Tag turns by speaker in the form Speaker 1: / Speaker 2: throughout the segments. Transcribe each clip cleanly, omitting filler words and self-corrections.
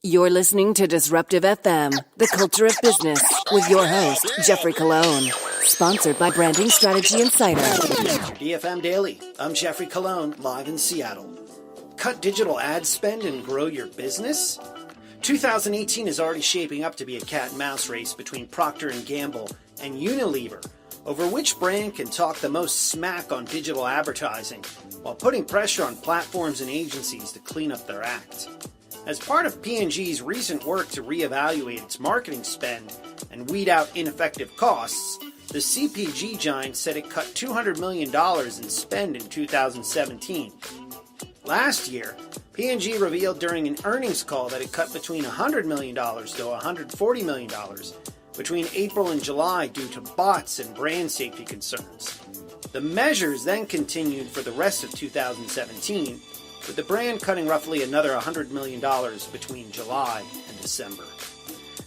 Speaker 1: You're listening to Disruptive FM, the culture of business, with your host, Geoffrey Cologne. Sponsored by Branding Strategy Insider.
Speaker 2: DFM Daily. I'm Geoffrey Cologne, live in Seattle. Cut digital ad spend and grow your business? 2018 is already shaping up to be a cat and mouse race between Procter & Gamble and Unilever over which brand can talk the most smack on digital advertising while putting pressure on platforms and agencies to clean up their act. As part of P&G's recent work to reevaluate its marketing spend and weed out ineffective costs, the CPG giant said it cut $200 million in spend in 2017. Last year, P&G revealed during an earnings call that it cut between $100 million to $140 million between April and July due to bots and brand safety concerns. The measures then continued for the rest of 2017, with the brand cutting roughly another $100 million between July and December.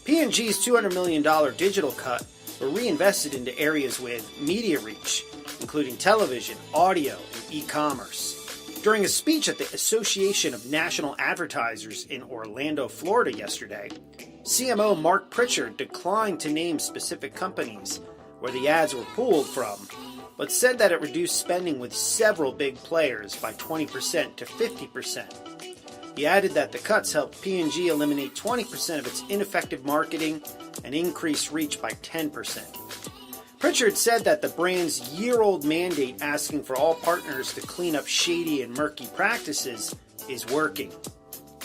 Speaker 2: P&G's $200 million digital cut were reinvested into areas with media reach, including television, audio, and e-commerce. During a speech at the Association of National Advertisers in Orlando, Florida yesterday, CMO Mark Pritchard declined to name specific companies where the ads were pulled from, but said that it reduced spending with several big players by 20% to 50%. He added that the cuts helped P&G eliminate 20% of its ineffective marketing and increase reach by 10%. Pritchard said that the brand's year-old mandate asking for all partners to clean up shady and murky practices is working.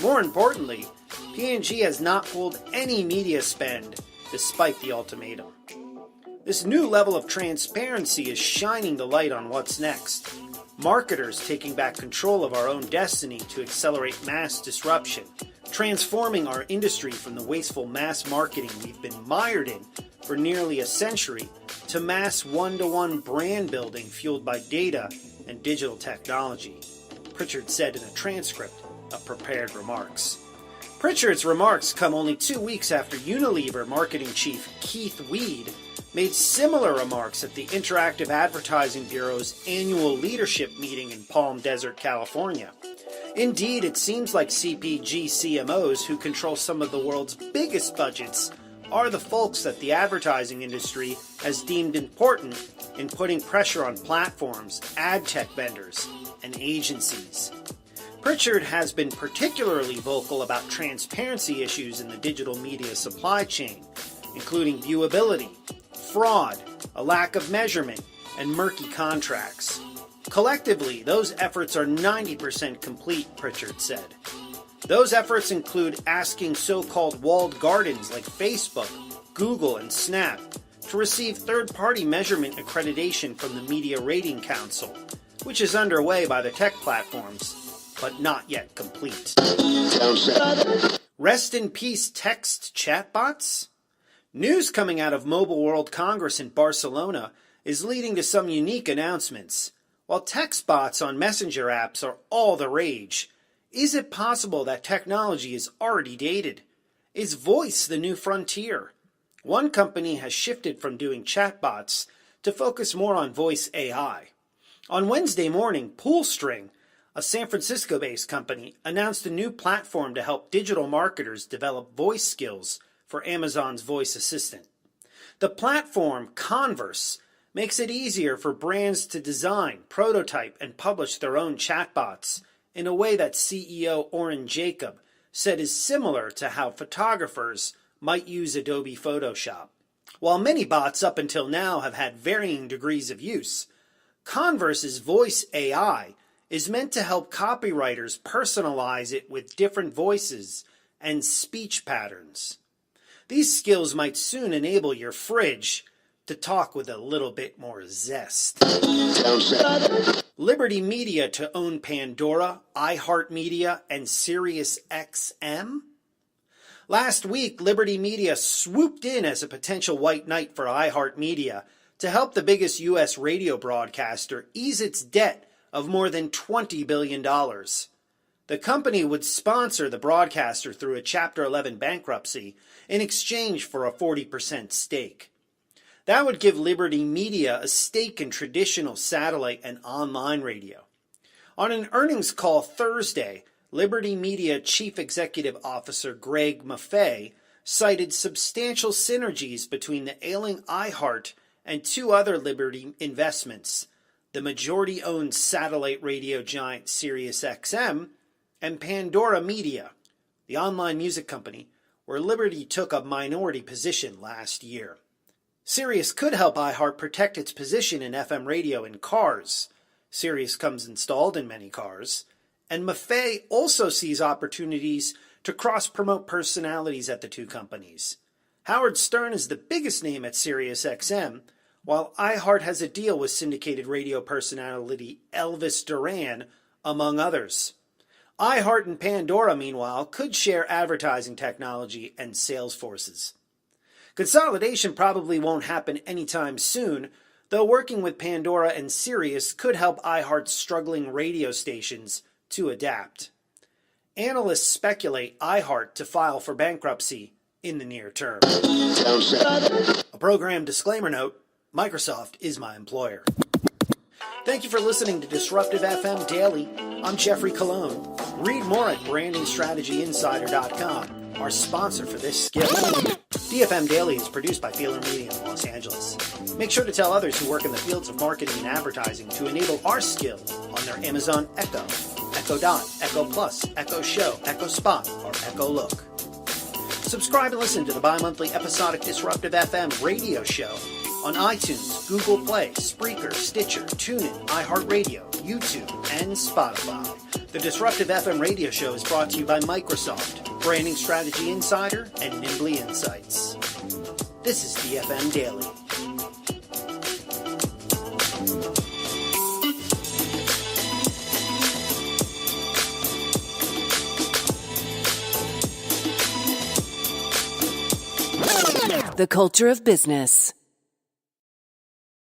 Speaker 2: More importantly, P&G has not pulled any media spend despite the ultimatum. This new level of transparency is shining the light on what's next. Marketers taking back control of our own destiny to accelerate mass disruption, transforming our industry from the wasteful mass marketing we've been mired in for nearly a century to mass one-to-one brand building fueled by data and digital technology, Pritchard said in a transcript of prepared remarks. Pritchard's remarks come only 2 weeks after Unilever marketing chief Keith Weed made similar remarks at the Interactive Advertising Bureau's annual leadership meeting in Palm Desert, California. Indeed, it seems like CPG CMOs who control some of the world's biggest budgets are the folks that the advertising industry has deemed important in putting pressure on platforms, ad tech vendors, and agencies. Pritchard has been particularly vocal about transparency issues in the digital media supply chain, including viewability, fraud, a lack of measurement, and murky contracts. Collectively, those efforts are 90% complete, Pritchard said. Those efforts include asking so-called walled gardens like Facebook, Google, and Snap to receive third-party measurement accreditation from the Media Rating Council, which is underway by the tech platforms, but not yet complete. Rest in peace text chatbots? News coming out of Mobile World Congress in Barcelona is leading to some unique announcements. While text bots on messenger apps are all the rage, is it possible that technology is already dated? Is voice the new frontier? One company has shifted from doing chatbots to focus more on voice AI. On Wednesday morning, Poolstring, a San Francisco-based company, announced a new platform to help digital marketers develop voice skills for Amazon's voice assistant. The platform, Converse, makes it easier for brands to design, prototype, and publish their own chatbots in a way that CEO Oren Jacob said is similar to how photographers might use Adobe Photoshop. While many bots up until now have had varying degrees of use, Converse's voice AI is meant to help copywriters personalize it with different voices and speech patterns. These skills might soon enable your fridge to talk with a little bit more zest. Liberty Media to own Pandora, iHeartMedia, and SiriusXM? Last week, Liberty Media swooped in as a potential white knight for iHeartMedia to help the biggest U.S. radio broadcaster ease its debt of more than $20 billion. The company would sponsor the broadcaster through a Chapter 11 bankruptcy in exchange for a 40% stake. That would give Liberty Media a stake in traditional satellite and online radio. On an earnings call Thursday, Liberty Media Chief Executive Officer Greg Maffei cited substantial synergies between the ailing iHeart and two other Liberty investments, the majority-owned satellite radio giant SiriusXM and Pandora Media, the online music company where Liberty took a minority position last year. Sirius could help iHeart protect its position in FM radio in cars. Sirius comes installed in many cars. And Maffei also sees opportunities to cross-promote personalities at the two companies. Howard Stern is the biggest name at SiriusXM, while iHeart has a deal with syndicated radio personality Elvis Duran, among others. iHeart and Pandora, meanwhile, could share advertising technology and sales forces. Consolidation probably won't happen anytime soon, though working with Pandora and Sirius could help iHeart's struggling radio stations to adapt. Analysts speculate iHeart to file for bankruptcy in the near term. A program disclaimer note, Microsoft is my employer. Thank you for listening to Disruptive FM Daily. I'm Geoffrey Cologne. Read more at brandingstrategyinsider.com, our sponsor for this skill. DFM Daily is produced by Feelr Media in Los Angeles. Make sure to tell others who work in the fields of marketing and advertising to enable our skill on their Amazon Echo, Echo Dot, Echo Plus, Echo Show, Echo Spot, or Echo Look. Subscribe and listen to the bi-monthly episodic Disruptive FM radio show on iTunes, Google Play, Spreaker, Stitcher, TuneIn, iHeartRadio, YouTube, and Spotify. The Disruptive FM radio show is brought to you by Microsoft, Branding Strategy Insider, and Nimbly Insights. This is DFM Daily.
Speaker 1: The culture of business.